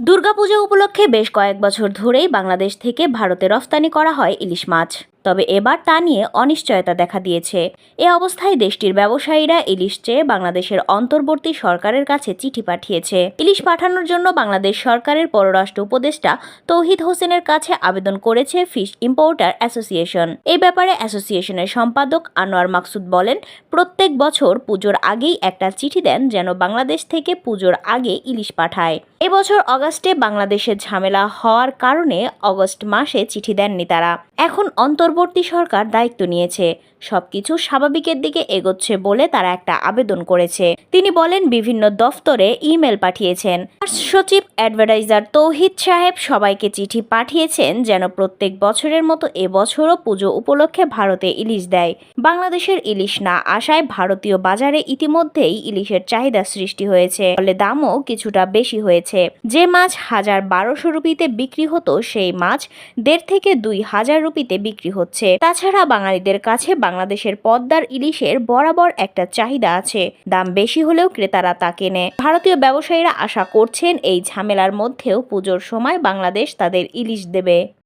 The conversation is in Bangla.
দুর্গাপূজা উপলক্ষে বেশ কয়েক বছর ধরেই বাংলাদেশ থেকে ভারতে রফতানি করা হয় ইলিশ মাছ। তবে এবার তা নিয়ে অনিশ্চয়তা দেখা দিয়েছে। এ অবস্থায় দেশটির ব্যবসায়ীরা ইলিশ চেয়ে বাংলাদেশের অন্তর্বর্তী সরকারের কাছে চিঠি পাঠিয়েছে। ইলিশ পাঠানোর জন্য বাংলাদেশ সরকারের পররাষ্ট্র উপদেষ্টা তৌহিদ হোসেনের কাছে আবেদন করেছে ফিশ ইম্পোর্টার অ্যাসোসিয়েশন। এই ব্যাপারে অ্যাসোসিয়েশনের সম্পাদক আনোয়ার মাকসুদ বলেন, প্রত্যেক বছর পুজোর আগেই একটা চিঠি দেন যেন বাংলাদেশ থেকে পুজোর আগে ইলিশ পাঠায়। এবছর অগাস্টে বাংলাদেশে ঝামেলা হওয়ার কারণে অগস্ট মাসে চিঠি দেননি তারা। এখন অন্তর্বর্তী সরকার দায়িত্ব নিয়েছে, সবকিছু স্বাভাবিকের দিকে এগোচ্ছে বলে তারা একটা আবেদন করেছে। তিনি বলেন, বিভিন্ন দফতরে ইমেল পাঠিয়েছেন। সচিব অ্যাডভাইজার তৌহিদ সাহেব সবাইকে চিঠি পাঠিয়েছেন যেন প্রত্যেক বছরের মতো এবছরও পুজো উপলক্ষে ভারতে ইলিশ দেয়। বাংলাদেশের ইলিশ না আসায় ভারতীয় বাজারে ইতিমধ্যেই ইলিশের চাহিদা সৃষ্টি হয়েছে, ফলে দামও কিছুটা বেশি হয়েছে। যে মাছ ১,১২০০ রুপিতে বিক্রি হতো সেই মাছ ১,৫০০ থেকে ২,০০০ রুপিতে বিক্রি হচ্ছে। তাছাড়া বাঙালিদের কাছে বাংলাদেশের পদ্মার ইলিশের বরাবর একটা চাহিদা আছে, দাম বেশি হলেও ক্রেতারা তা কেনে। ভারতীয় ব্যবসায়ীরা আশা করছেন এই ঝামেলার মধ্যেও পুজোর সময় বাংলাদেশ তাদের ইলিশ দেবে।